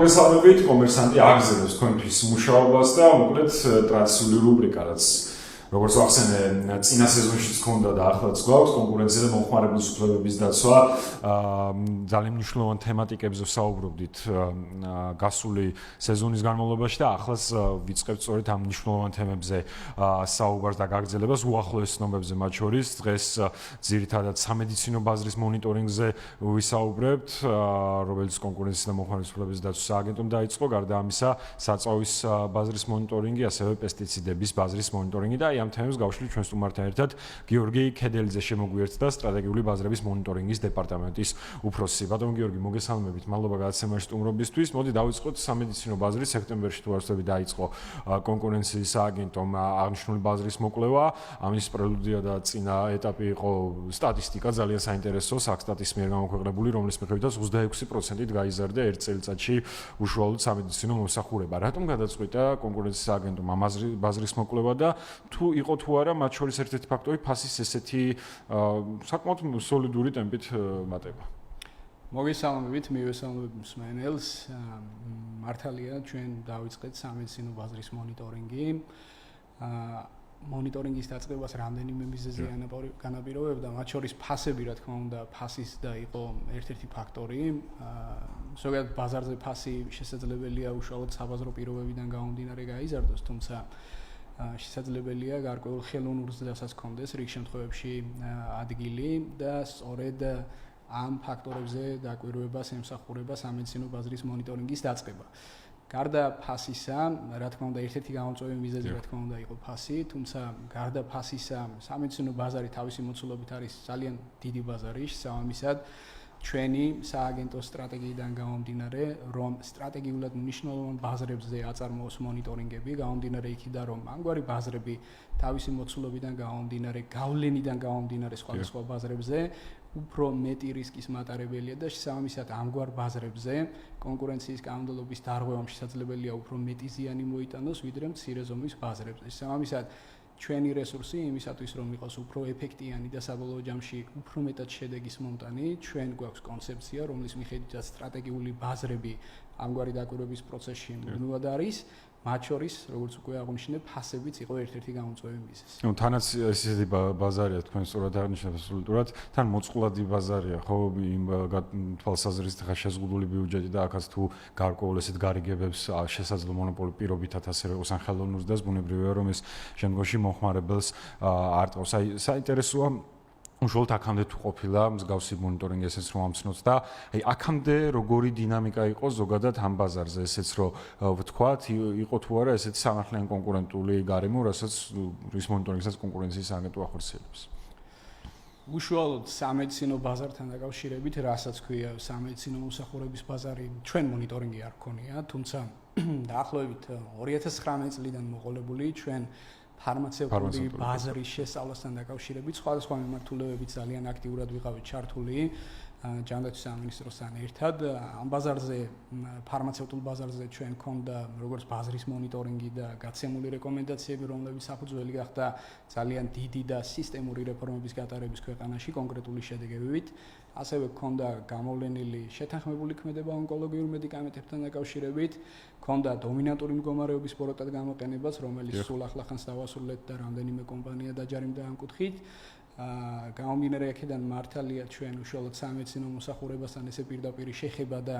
მოგესალმებით, კომერსანტი აგზელებს თქვენთვის მუშაობას და მოკლედ ტრადიციული რუბრიკა, რაც როგორც ახსენე, წინა სეზონშიც ჰქონდა და ახლაც გვაქვს კონკურენცია და მომხმარებლის უფლებების დაცვა. ძალიან მნიშვნელოვან თემატიკებზე ვსაუბრობდით გასული სეზონის განმავლობაში და ახლაც ვიწყებთ სწორედ ამ მნიშვნელოვან თემებზე საუბარს და გაგრძელებას უახლოეს ცნობებზე მათ შორის. დღეს ძირითადად სამედიცინო ბაზრის მონიტორინგზე ვისაუბრებთ, რომელიც კონკურენციის და მომხმარებლის უფლებების დაცვის სააგენტომ დაიწყო. გარდა ამისა, საწვავის ბაზრის მონიტორინგი, ასევე პესტიციდების ბაზრის მონიტორინგი და ამ თემებს გავშლით ჩვენ სტუმართან ერთად გიორგი ქედელიძე შემოგვიერთდა სტრატეგიული ბაზრების მონიტორინგის დეპარტამენტის უფროსი. ბატონ გიორგი, მოგესალმებით. მადლობა გადაცემაში სტუმრობისთვის. მოდი დავიწყოთ სამედიცინო ბაზრის სექტემბერში თუ არ ვცდები დაიწყო კონკურენციის სააგენტომ აღნიშნული ბაზრის მოკვლევა. ამის პრელუდია და წინა ეტაპი იყო სტატისტიკა ძალიან საინტერესო საქსტატის მიერ გამოქვეყნებული, რომლის მიხედვითაც 26%-ით გაიზარდა ერთ წელიწადში უშუალოდ სამედიცინო მომსახურება. რატომ გადაწყვიტა კონკურენციის სააგენტომ ამ ბაზრის მოკვლევა და იყო თუ არა მათ შორის ერთ-ერთი ფაქტორი ფასის ესეთი საკმაოდ სოლიდური ტემპით მატება. მოგესალმებით, მივესალმებით მსმენელს. მართალია, ჩვენ დავიწყეთ სამედიცინო ბაზრის მონიტორინგი. მონიტორინგის დაწყებას რამდენიმე მიზეზი განაპირობებდა, მათ შორის ფასები, რა თქმა უნდა, ფასის და იყო ერთ-ერთი ფაქტორი. ზოგადად ბაზარზე ფასი შესაძლებელია უშუალოდ საბაზრო პირობებიდან გამომდინარე გაიზარდოს, თუმცა შესაძლებელია გარკვეულ ხელოვნურ ზრდასაც ჰქონდეს რიგ შემთხვევებში ადგილი და სწორედ ამ ფაქტორებზე დაკვირვებას ემსახურება სამედიცინო ბაზრის მონიტორინგის დაწყება. გარდა ფასისა, რა თქმა უნდა, ერთ-ერთი გამომწვევი მიზეზი რა თქმა უნდა იყო ფასი, თუმცა გარდა ფასისა, სამედიცინო ბაზარი თავისი მოცულობით არის ძალიან დიდი ბაზარი, შესაბამისად ჩვენი სააგენტოს სტრატეგიიდან გამომდინარე, რომ სტრატეგიულად მნიშვნელოვან ბაზრებზე აწარმოოს მონიტორინგები, გამომდინარე იქიდან, რომ ამგვარი ბაზრები თავისი მოცულობიდან გამომდინარე, გავლენიდან გამომდინარე სხვადასხვა ბაზრებზე უფრო მეტი რისკის მატარებელია და შესაბამისად ამგვარ ბაზრებზე კონკურენციის კანონმდებლობის დარღვევამ შესაძლებელია უფრო მეტი ზიანი მოიტანოს, ვიდრე მცირე ზომის ბაზრებზე. შესაბამისად ჩვენი რესურსი იმისათვის რომ იყოს უფრო ეფექტიანი და საბოლოო ჯამში უფრო მეტად შედეგის მომტანი, ჩვენ გვაქვს კონცეფცია, რომლის მიხედვითაც სტრატეგიული ბაზრები ამგვარი დაკვირვების პროცესში მუდმივად არის. მათ შორის, როგორც უკვე აღნიშნე, ფასებიც იყო ერთ-ერთი გამომწვევი მიზეზი. თანაც ესეთი ბაზარია თქვენ სწორად აღნიშნეთ აბსოლუტურად, თან მოწყვლადი ბაზარია, ხო, იმ თვალსაზრისით ხა შეზღუდული ბიუჯეტი და აქაც თუ გარკვეულ ესეთ გარიგებებს შესაძლო მონოპოლი პირობითად ასევე იყოს ან ხელოვნურ ზრდას, ბუნებრივია რომ ეს შემდგომში მომხმარებელს არტყავს. აი, საინტერესოა უშუალოდ აქამდე თუ ყოფილა მსგავსი მონიტორინგი ესეც რომ ამცნოთ და აი აქამდე როგორი დინამიკა იყო ზოგადად ამ ბაზარზე ესეც რომ ვთქვათ იყო თუ არა ესეთი სამართლიანი კონკურენტული გარემო რასაც რის მონიტორინგსაც კონკურენციის სააგენტო ახორციელებს. უშუალოდ სამედიცინო ბაზართან დაკავშირებით რასაც ქვია სამედიცინო მომსახურების ბაზარი ჩვენ მონიტორინგი არ გქონია, თუმცა დაახლოებით 2019 წლიდან მოყოლებული ჩვენ ფარმაცევტული ბაზრის შესწავლასთან დაკავშირებით სხვადასხვა მიმართულებებით ძალიან აქტიურად ვიყავით ჩართული ჯანდაცვის სამინისტროსთან ერთად. ამ ბაზარზე, ფარმაცევტულ ბაზარზე ჩვენ გქონდა როგორც ბაზრის მონიტორინგი და გაცემული რეკომენდაციები, რომლებიც საფუძველი გახდა ძალიან დიდი და სისტემური რეფორმების გატარების ქვეყანაში კონკრეტული შედეგებით. ასევე გქონდა გამოვლენილი შეთანხმებული ქმედება ონკოლოგიურ მედიკამენტებთან დაკავშირებით, გქონდა დომინანტური მდგომარეობის ბოროტად გამოყენებაც, რომელიც სულ ახლახანს დავასრულეთ და რამდენიმე კომპანია დაჯარიმდა ამ კუთხით. გამომდინარე აქედან მართალია ჩვენ უშუალოდ სამედიცინო მომსახურებასთან ესე პირდაპირ შეხება და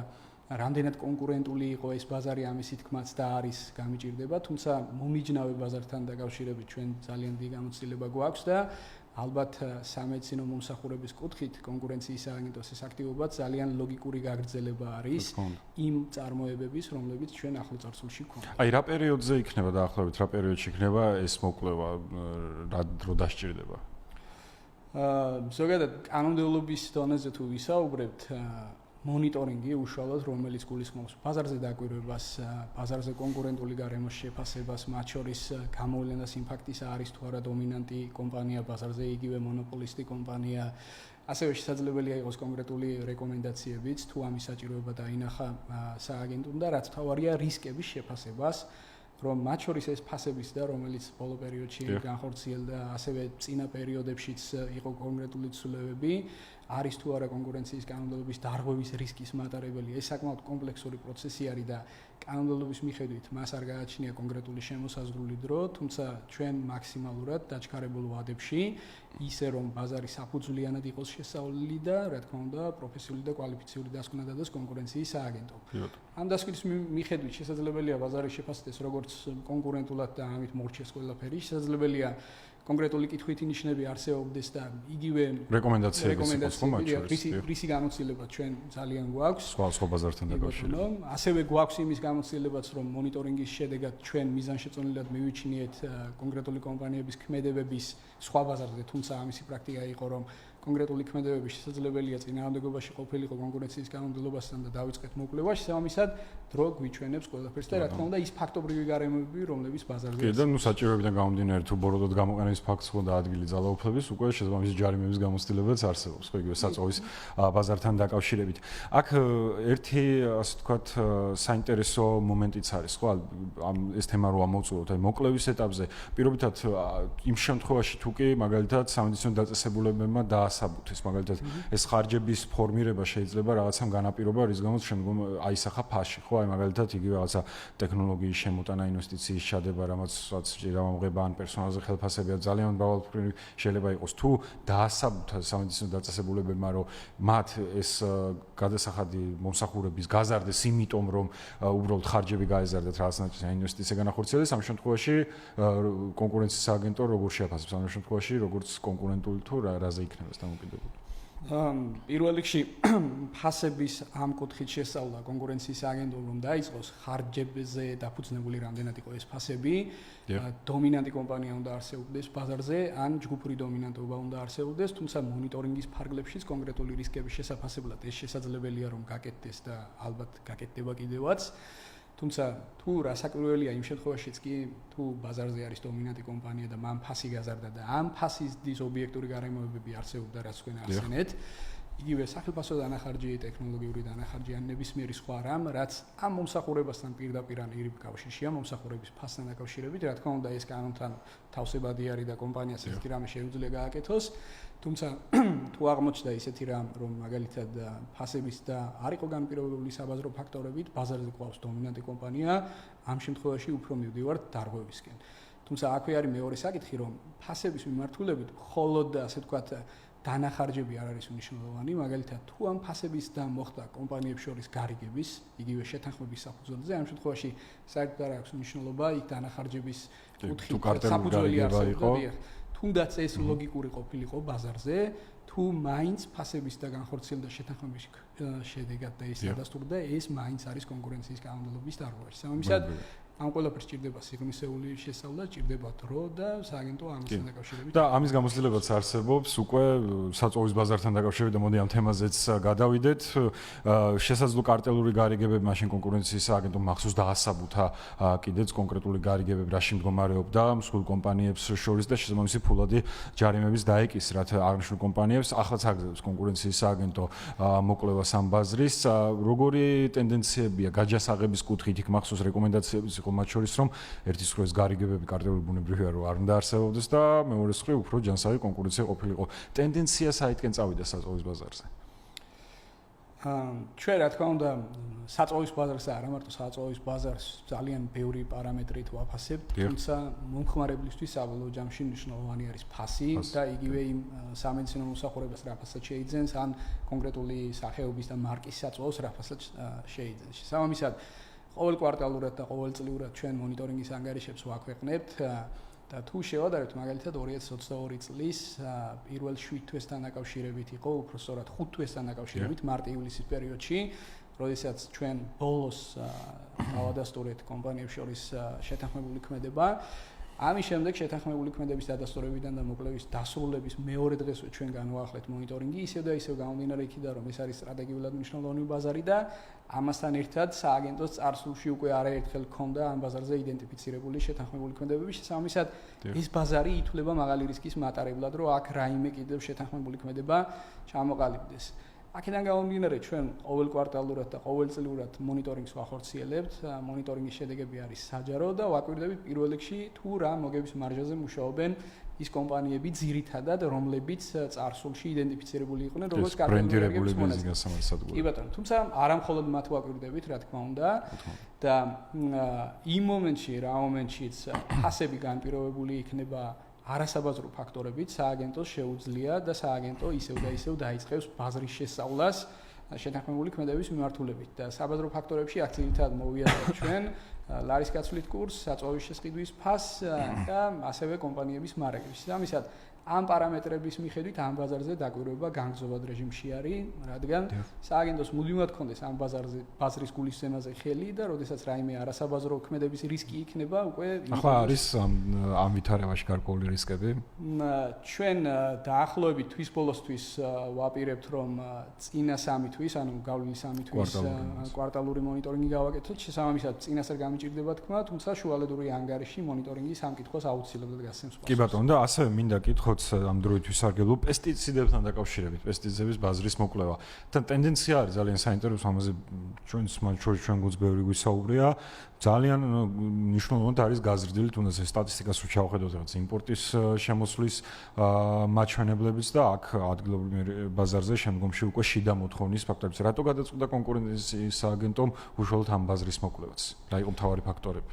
რამდენად კონკურენტული იყო ეს ბაზარი ამისი თქმაც და არის გამიჭირდება, თუმცა მომიჯნავე ბაზართან დაკავშირებით ჩვენ ძალიან დიდი გამოცდილება გვაქვს და ალბათ სამედიცინო მომსახურების კუთხით კონკურენციის სააგენტოს ეს აქტივობა ძალიან ლოგიკური გაგრძელება არის იმ წარმოებების, რომლებიც ჩვენ ახლო წარსულში გვქონდა. აი რა პერიოდზე იქნება დაახლოებით, რა პერიოდში იქნება ეს მოკვლევა, რა დრო დასჭირდება? ზოგადად კანონმდებლობის დონეზე თუ ვისაუბრებთ, მონიტორინგი უშუალოდ რომელიც გულისხმობს ბაზარზე დაკვირვებას, ბაზარზე კონკურენტული გარემოს შეფასებას, მათ შორის გამოვლენას იმ ფაქტისა არის თუ არა დომინანტი კომპანია ბაზარზე, იგივე მონოპოლისტი კომპანია, ასევე შესაძლებელია იყოს კონკრეტული რეკომენდაციებიც თუ ამის საჭიროება დაინახა სააგენტომ და რაც თავარია რისკების შეფასებას რომ მათ შორის ეს ფასების და რომელიც ბოლო პერიოდში განხორციელდა, ასევე წინა პერიოდებშიც იყო კონკრეტული ცვლილებები, არის თუ არა კონკურენციის კანონმდებლობის დარღვევის რისკის მატარებელი. ეს საკმაოდ კომპლექსური პროცესი არის და კანონმდებლობის მიხედვით მას არ გააჩნია კონკრეტული შემოსაზღვრული დრო, თუმცა ჩვენ მაქსიმალურად დაჩქარებულ ვადებში ისე რომ ბაზარი საფუძვლიანად იყოს შესწავლილი და რა თქმა უნდა პროფესიული და კვალიფიციური დასკვნა დადოს კონკურენციის სააგენტომ. ამ დასკვნის მიხედვით შესაძლებელია ბაზარი შეფასდეს როგორც კონკურენტულად და ამით მორჩეს ყველაფერი, შესაძლებელია კონკრეტული კითხვით ნიშნები არსებობდეს და იგივე რეკომენდაციები რისი განოცილება ჩვენ ძალიან გვაქვს სხვა ბაზართან დაკავშირებით. ასევე გვაქვს იმის განოცილებაც რომ მონიტორინგის შედეგად ჩვენ მიზანშეწონილად მივიჩნიეთ კონკრეტული კომპანიების ქმედებების სხვა ბაზარზე, თუმცა ამისი პრაქტიკა იყო რომ კონკრეტული ქმედებები შესაძლებელია წინააღმდეგობაში ყოფილიყო კონკურენციის კანონმდებლობასთან და დავიწყეთ მოკვლევა, შესაბამისად დრო გვიჩვენებს ყველაფერს და რა თქმა უნდა ის ფაქტობრივი გარემოებები რომლებიც ბაზარზე კი და საჭიროებიდან გამომდინარე თუ ბოროტად გამოყენების ფაქტს ხონდა ადგილი ძალაუფლების უკვე შესაბამისი ჯარიმების გამოცდილებაც არსებობს ხო იგივე საწოვის ბაზართან დაკავშირებით. აქ ერთი ასე ვთქვათ საინტერესო მომენტიც არის ხო ამ ეს თემა რო ამოვწუროთ აი მოკვლევის ეტაპზე პირობითად იმ შემთხვევაში თუ კი მაგალითად სამედიცინო დაწესებულებებმა დაასაბუთეს მაგალითად ეს ხარჯების ფორმირება შეიძლება რაღაცამ განაპირობა რის გამოც შემდგომ აისახა ფასში ხო აი მაგალითად იგივე რაღაცა ტექნოლოგიის შემოტანა ინვესტიციის ჩადება რამაც ჯერამომღება ან პერსონალზე ხელფასებია ძალიან მრავალფეროვანი შეიძლება იყოს თუ დაასაბუთა სამედიცინო დაწესებულებებმა რომ მათ ეს გადასახადი მომსახურების გაზარდეს იმიტომ რომ უბრალოდ ხარჯები გაეზარდათ რაღაცნაირად ინვესტიცია განახორციელდეს ამ შემთხვევაში კონკურენციის სააგენტო როგორ შეაფასებს ამ შემთხვევაში როგორც კონკურენტული თუ რაზე იქნება ეს დამოკიდებული პირველ რიგში ფასების ამ კუთხით შესწავლა კონკურენციის სააგენტომ რომ დაიწყოს ხარჯებზე დაფუძნებული რამდენად იყო ეს ფასები დომინანტი კომპანია უნდა არსებობდეს ბაზარზე ან ჯგუფური დომინანტობა უნდა არსებობდეს თუმცა მონიტორინგის ფარგლებშიც კონკრეტული რისკების შესაფასებლად ეს შესაძლებელია რომ გაკეთდეს და ალბათ გაკეთდება კიდევაც თუმცა თუ რასაკვირველია იმ შემთხვევაშიც კი თუ ბაზარზე არის დომინანტი კომპანია და მან ფასი გაზარდა და ამ ფასის ობიექტური გარემოებები არსებობდა რაც თქვენ ახსენეთ იგივე სახელმწიფო დანახარჯი, ტექნოლოგიური დანახარჯი ან ნებისმიერი სხვა რამ, რაც ამ მომსახურებასთან პირდაპირ ან ირიბ კავშირშია მომსახურების ფასთან დაკავშირებით, რა თქმა უნდა ეს კანონთან თავსებადი არის და კომპანიას ესეთი რამე შეუძლია გააკეთოს. თუმცა თუ აღმოჩნდა ისეთი რამ, რომ მაგალითად ფასების და არ იყო განპირობებული საბაზრო ფაქტორებით, ბაზარზე ყავს დომინანტი კომპანია, ამ შემთხვევაში უფრო მივდივართ დარღვევისკენ. თუმცა აქვე არის მეორე საკითხი, რომ ფასების მიმართულებით მხოლოდ ასე ვთქვათ დანახარჯები არ არის მნიშვნელოვანი, მაგალითად თუ ამ ფასების და მოხდა კომპანიებს შორის გარიგების, იგივე შეთანხმების საფუძველზე, ამ შემთხვევაში საერთოდ არ აქვს მნიშვნელობა იქ დანახარჯების კუთხით საფუძველი არსებობდა. თუნდაც ეს ლოგიკური ყოფილიყო ბაზარზე, თუ მაინც ფასების და განხორციელდა შეთანხმების შედეგად და ის დადასტურდა, ეს მაინც არის კონკურენციის კანონმდებლობის დარღვევა. სამომისად ამ ყველაფერს ჭირდება სიღრმისეული შესწავლა, ჭირდება დრო და სააგენტო ამასთან დაკავშირებით. და ამის გამოცდილებაც არსებობს უკვე საწოვის ბაზართან დაკავშირებით და მოდი ამ თემაზეც გადავიდეთ. შესაძლო კარტელური გარიგებები მაშინ კონკურენციის სააგენტომ მახსოვს დაასაბუთა კიდეც კონკრეტული გარიგებები რაში მდგომარეობდა მსხვილ კომპანიებს შორის და შესაბამისი ფულადი ჯარიმების დაეკისრათ აღნიშნულ კომპანიებს. ახლაც აგზავნებს კონკურენციის სააგენტო მოკვლევას ამ ბაზრის. როგორი ტენდენციებია გაჯასაღების კუთხით იქ მახსოვს რეკომენდაციების მათ შორის რომ ერთის მხრივ გარიგებები კარტელური ბუნებრივია რომ არ უნდა არსებობდეს და მეორეს მხრივ უფრო ჯანსაღი კონკურენცია ყოფილიყო. ტენდენცია საერთკენ წავიდა საწოვის ბაზარზე. ჩვენ რა თქმა უნდა საწოვის ბაზარს არა მარტო საწოვის ბაზარს ძალიან ბევრი პარამეტრით ვაფასებთ, თუმცა მომხმარებლისთვის საბოლოო ჯამში მნიშვნელოვანი არის ფასი და იგივე იმ სამედიცინო მომსახურებას რა ფასად შეიძენს ან კონკრეტული სახეობის და მარკის საწოვს რა ფასად შეიძენს. შესაბამისად ყოველ კვარტალურად და ყოველწლიურად ჩვენ მონიტორინგის ანგარიშებს ვაქვეყნებთ და თუ შევადარებთ მაგალითად 2022 წლის პირველ 7 თვესთან დაკავშირებით იყო, უფრო სწორად 5 თვესთან დაკავშირებით მარტი-ივლისის პერიოდში, როდესაც ჩვენ ბოლოს დავადასტურეთ კომპანიებს შორის შეთანხმებული ქმედება. ამის შემდეგ შეთანხმებული ქმედების დადასტურებიდან და მოკვლევის დასრულების მეორე დღესვე ჩვენ განვაახლეთ მონიტორინგი, ისევ და ისევ გამომდინარე იქიდან, რომ ეს არის სტრატეგიულად მნიშვნელოვანი ბაზარი და ამასთან ერთად სააგენტოს წარსულში უკვე არაერთხელ ჰქონდა ამ ბაზარზე იდენტიფიცირებული შეთანხმებული ქმედებები. შესაბამისად, ეს ბაზარი ითვლება მაღალი რისკის მატარებლად, რომ აქ რაიმე კიდევ შეთანხმებული ქმედება ჩამოყალიბდეს. აქედან გამომდინარე ჩვენ ყოველ კვარტალურად და ყოველწლიურად მონიტორინგს ვახორციელებთ. მონიტორინგის შედეგები არის საჯარო და ვაკვირდებით პირველ რიგში თუ რა მოგების მარჟაზე მუშაობენ ის კომპანიები ძირითადად, რომლებიც წარსულში იდენტიფიცირებული იყვნენ როგორც ბრენდირებული გასამართლებლად. კი ბატონო, თუმცა არა მხოლოდ მათ ვაკვირდებით, რა თქმა უნდა. და იმ მომენტშიც ფასები განპირობებული იქნება არასაბაზრო ფაქტორებით, სააგენტოს შეუძლია და სააგენტო ისევ და ისევ დაიწყებს ბაზრის შესწავლას შეთანხმებული ქმედების მიმართულებით და საბაზრო ფაქტორებში აქცენტად მოვიაზრებთ ჩვენ ლარის გაცვლის კურსს, საწვავის შესყიდვის ფასს და ასევე კომპანიების მარკების. ამისად ამ პარამეტრების მიხედვით ამ ბაზარზე დაკვირვება განგრძობად რეჟიმში არის, რადგან სააგენტოს მუდმივად კონდეს ამ ბაზრის გულისხმაზე ხელი და როდესაც რაიმე არასაბაზრო ქმედების რისკი იქნება, უკვე ახლა არის ამ ვითარებაში გარკვეული რისკები. ჩვენ დაახლოებით თვის ბოლოსთვის ვაპირებთ, რომ წინა 3 თვის, ანუ გავლილი 3 თვის კვარტალური მონიტორინგი გავაკეთოთ. შესაბამისად, წინასწარ გამიჭირდება თქმა, თუმცა შუალედური ანგარიში მონიტორინგი სამ კითხვას აუცილებლად გასცემს. კი ბატონო, და ასევე მინდა კითხოთ ამ დროისთვის სარგებლობ პესტიციდებთან დაკავშირებით, პესტიციდების ბაზრის მოკვლევა. და ტენდენცია არის ძალიან საინტერესო, ამაზე ჩვენ გულს ბევრი გვისაუბრია. ძალიან მნიშვნელოვნად არის გაზრდილი, თუნდაც ეს სტატისტიკას რო ჩავხედოთ, რაღაც იმპორტის შემოსვლის მაჩვენებლებიც და აქ ადგილობრივ ბაზარზე შემდგომში უკვე შიდა მოთხოვნის ფაქტორებს. რატო გადაწყვიტა კონკურენციის სააგენტომ უშუალოდ ამ ბაზრის მოკვლევაც? რა იყო მთავარი ფაქტორები?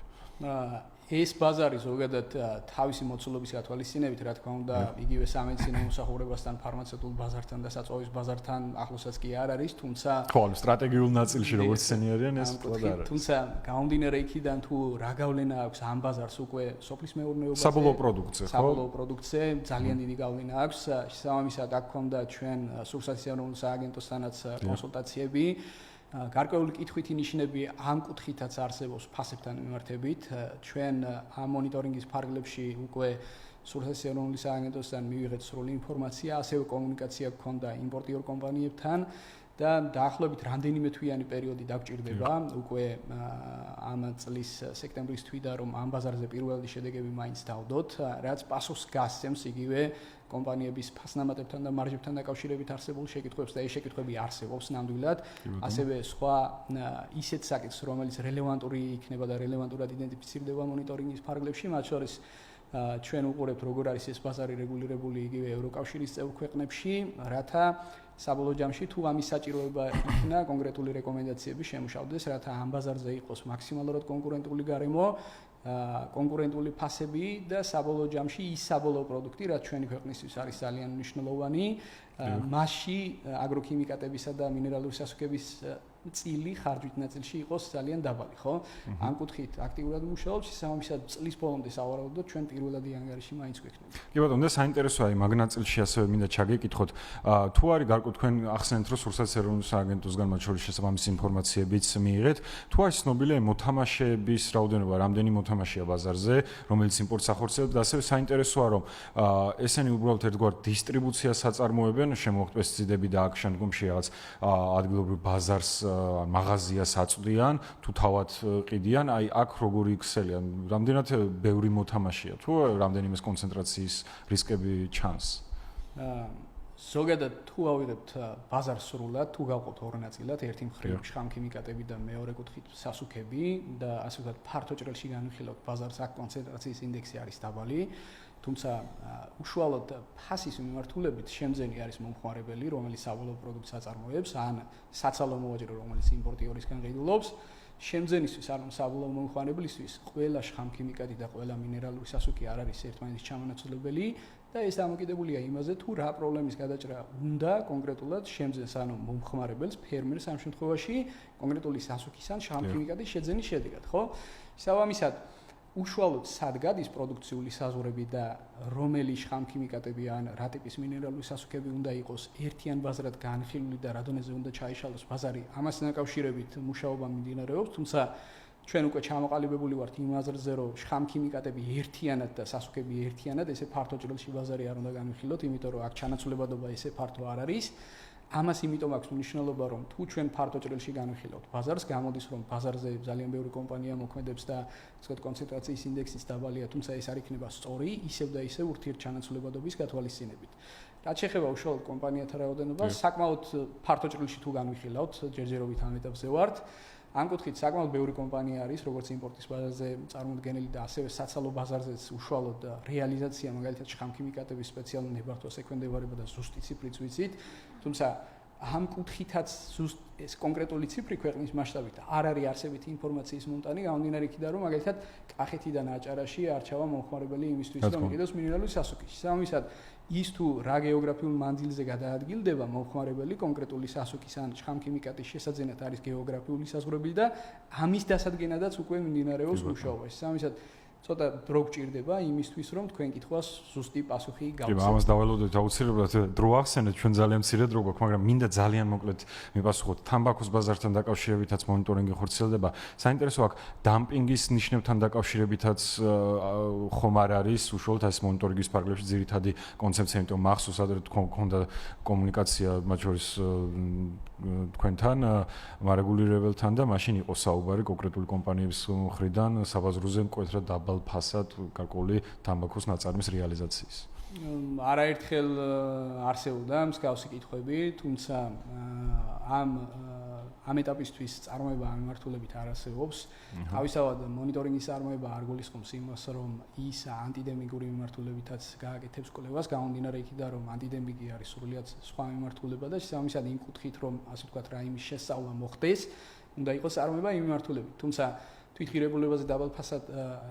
ეს ბაზარი ზოგადად თავისი მოცულობის გათვალისწინებით, რა თქმა უნდა, იგივე სამედიცინო მომსახურებასთან, ფარმაცევტულ ბაზართან და საწვავის ბაზართან ახლოსაც კი არ არის, თუმცა ხო, სტრატეგიულ ნაწილში როგორც ისინი არიან, ეს კლად არ არის. თუმცა გამომდინარე იქიდან თუ რა გავლენა აქვს ამ ბაზარს უკვე სოფლის მეურნეობაზე, საბოლოო პროდუქტზე, ხო? საბოლოო პროდუქტზე ძალიან დიდი გავლენა აქვს. შესაბამისად, აქ ქონდა ჩვენ სურსათისებრულ სააგენტოსთანაც კონსულტაციები. გარკვეული კითხვით ინიშნები ამ კუთხითაც არსებობს ფასებთან მიმართებით. ჩვენ ამ მონიტორინგის ფარგლებში უკვე სურსათისებრულ სააგენტოსთან მივიღეთ სრული ინფორმაცია, ასევე კომუნიკაცია გქონდა იმპორტიორ კომპანიებთან და დაახლოებით რამდენიმე თვიანი პერიოდი დაგვჭირდება უკვე ამ წლის სექტემბრის თვიდან რომ ამ ბაზარზე პირველადი შედეგები მაინც დავდოთ, რაც პასუხს გასცემს იგივე კომპანიების ფასნამატებთან და მარჟებთან დაკავშირებით არსებულ შეკითხვებს და ეს შეკითხვები არსებობს ნამდვილად. ასევე სხვა ისეთ საკითხს, რომელიც რელევანტური იქნება და რელევანტურად იდენტიფიცირდება მონიტორინგის ფარგლებში, მათ შორის ჩვენ უყურებთ როგორ არის ეს ბაზარი რეგულირებული იგივე ევროკავშირის წევრ ქვეყნებში, რათა საბოლოო ჯამში თუ ამის საჭიროება იქნა კონკრეტული რეკომენდაციები შემუშავდეს, რათა ამ ბაზარზე იყოს მაქსიმალურად კონკურენტული გარემო, კონკურენტული ფასები და საბოლოო ჯამში ის საბოლოო პროდუქტი, რაც ჩვენი ქვეყნისთვის არის ძალიან მნიშვნელოვანი, მასში აგროქიმიკატებისა და მინერალური სასუქების წილი ხარჯვით ნაწილში იყოს ძალიან დაბალი, ხო? ამ კუთხით აქტიურად მუშაობს, შესაბამისად წლის ბოლომდე სავარაუდოდ ჩვენ პირველადი ანგარიში მაინც გვექნება. კი ბატონო, და საინტერესოა იმ მაგ ნაწილში ასევე მინდა ჩაგეკითხოთ, თუ არის გარკვეულ თქვენ ახსენეთ, რომ სურსათისებრულ სააგენტოსგან მათ შორის შესაბამისი ინფორმაციებიც მიიღეთ, თუ არის ცნობილი მოთამაშეების რაოდენობა, რამდენი მოთამაშეა ბაზარზე, რომელიც იმპორტს ახორციელებთ და ასევე საინტერესოა, რომ ესენი უბრალოდ ერთგვარ დისტრიბუციას აწარმოებენ, შემოხთ პესტიციდები და აქ შემდგომში რაღაც ადგილობრივ ბაზარს მაღაზიას აწვდიან, თუ თავად ყიდიან, აი აქ როგორი იქცელია, რამდენად ბევრი მოთამაშეა, თუ რამდენიმე კონცენტრაციის რისკები ჩანს? ზოგადად თუ ავიღებთ ბაზარს სრულად, თუ გავყოთ ორ ნაწილად, ერთი მხრივ შხამქიმიკატები და მეორე კუთხით სასუქები და ასე ვთქვათ, ფართო ჭრელში განვიხილავთ ბაზარს, აქ კონცენტრაციის ინდექსი არის დაბალი, თუმცა უშუალოდ ფასის მიმართულებით შემძენი არის მომხმარებელი, რომელიც საბოლოო პროდუქტს აწარმოებს, ან საცალო მოვაჭრე, რომელიც იმპორტიორისგან ყიდულობს. შემძენისთვის, ანუ საბოლოო მომხმარებლისთვის, ყველა შხამქიმიკატი და ყველა მინერალური სასუქი არ არის ერთმანეთის ჩამონაცვლებელი და ეს დამოკიდებულია იმაზე, თუ რა პრობლემის გადაჭრა უნდა კონკრეტულად შემძენს, ანუ მომხმარებელს, ფერმერს ამ შემთხვევაში, კონკრეტული სასუქის ან შხამქიმიკატის შეძენის შედეგად, ხო? შესაბამისად, უშუალოდ სად გადის პროდუქციული საზღვრები და რომელი შხამქიმიკატები ან რა ტიპის მინერალური სასუქები უნდა იყოს ერთიან ბაზრად განხილული და რა დონეზე უნდა ჩაიშალოს ბაზარი, ამასთან დაკავშირებით მუშაობა მიმდინარეობს, თუმცა ჩვენ უკვე ჩამოყალიბებული ვართ იმ აზრზე, რომ შხამქიმიკატები ერთიანად და სასუქები ერთიანად ესე ფართო ჭრილში ბაზარი არ უნდა განვიხილოთ, იმიტომ რომ აქ ჩანაცვლებადობა ესე ფართო არ არის. ამას იმიტომ აქვს მნიშვნელობა, რომ თუ ჩვენ ფართო ჭრილში განვიხილავთ ბაზარს, გამოდის რომ ბაზარზე ძალიან ბევრი კომპანია მოქმედებს და ვთქვათ კონცენტრაციის ინდექსიც დაბალია, თუმცა ეს არ იქნება სწორი, ისევ და ისევ ურთიერთჩანაცვლებადობის გათვალისწინებით. რაც შეეხება უშუალოდ კომპანიათა რაოდენობას, საკმაოდ ფართო ჭრილში თუ განვიხილავთ, ჯერჯერობით ამ ეტაპზე ვართ. ამ კუთხით საკმაოდ ბევრი კომპანია არის, როგორც იმპორტის ბაზარზე წარმოდგენილი და ასევე საცალო ბაზარზეც უშუალოდ რეალიზაცია, მაგალითად შხამქიმიკატების სპეციალური ნებართვას ექვემდებარება და ზუსტი ციფრიც ვიცით, თუმცა ამ კუთხითაც ზუსტ ეს კონკრეტული ციფრი ქვეყნის მასშტაბით არ არის არსებითი ინფორმაციის მონტანი, გამომდინარე იქიდან, რომ მაგალითად კახეთიდან აჭარაში არჩევა მომხმარებელი იმისთვის, რომ იყიდოს მინერალური სასუქი. სამისად ის თუ რა გეოგრაფიულ მანძილზე გადაადგილდება მომხმარებელი კონკრეტული სასუქის ან შხამქიმიკატის შესაძენად არის გეოგრაფიული საზღვრები და ამის დასადგენადაც უკვე მიმდინარეობს მუშაობა. სამისად ცოტა დრო გჭირდება იმისთვის, რომ თქვენ კითხვას ზუსტი პასუხი გავცეთ. კი, ამას დაველოდოთ აუცილებლად დრო ახსენეთ, ჩვენ ძალიან მცირე დრო გვაქვს, მაგრამ მინდა ძალიან მოკლედ მიპასუხოთ თამბაქოს ბაზართან დაკავშირებითაც მონიტორინგი ხორციელდება. საინტერესო აქ დამპინგის ნიშნებთან დაკავშირებითაც ხომ არ არის უშუალოდ ეს მონიტორინგის ფარგლებში ძირითადი კონცეფცია, იმიტომ მახსოვს ადრე თქვენდა კომუნიკაცია მათ შორის თქვენთან, მარეგულირებელთან და მაშინ იყო საუბარი კონკრეტული კომპანიების მხრიდან საბაზროზე მკვეთრად დაბალ ფასად გარკვეული თამბაქოს ნაწარმის რეალიზაციის. არაერთხელ არსებობდა მსგავსი კითხვები, თუმცა ამ ეტაპისთვის წარმოება ამ მიმართულებით არ არსებობს. თავისთავად მონიტორინგის წარმოება არ გულისხმობს იმას, რომ ის ანტიდემიკური მიმართულებითაც გააკეთებს კვლევას, გამომდინარე იქიდან, რომ ანტიდემიკი არის სრულიად სხვა მიმართულება და შესაბამისად იმ კუთხით, რომ ასე ვთქვათ, რაიმის შესწავლა მოხდეს, უნდა იყოს წარმოება იმ მიმართულებით. თუმცა თვითღირებულებაზე დაბალ ფასად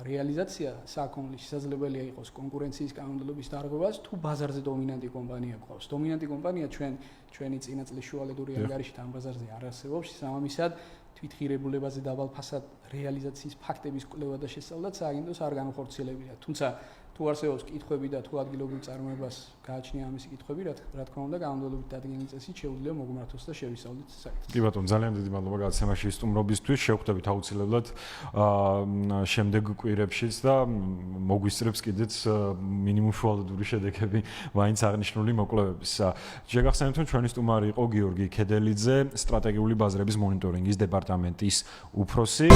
რეალიზაცია საქონლის შესაძლებელია იყოს კონკურენციის კანონმდებლობის დარღვევას თუ ბაზარზე დომინანტი კომპანია გვყავს. დომინანტი კომპანია ჩვენი წინა წლის შუალედური ანგარიშით ამ ბაზარზე არ არსებობს. შესაბამისად თვითღირებულებაზე დაბალ ფასად რეალიზაციის ფაქტების კვლევა და შესწავლაც სააგენტოს არ განხორციელებია. თუმცა თუ არსებობს კითხვები და თუ ადგილობრივ წარმოებას გააჩნია ამისი კითხვები, რა თქმა უნდა, კანონმდებლობით დადგენილი წესით შეუძლია მოგმართოს და შევისწავლოთ საერთოდ. კი ბატონო, ძალიან დიდი მადლობა გადაცემაში სტუმრობისთვის. შევხვდებით აუცილებლად შემდეგ კვირებშიც და მოგვისწრებს კიდეც მინიმუმ შუალედური შედეგები მაინც აღნიშნული მოკვლევების. შეგახსენებთ, რომ ჩვენი სტუმარი იყო გიორგი ქედელიძე, სტრატეგიული ბაზრების მონიტორინგის დეპარტამენტის უფროსი.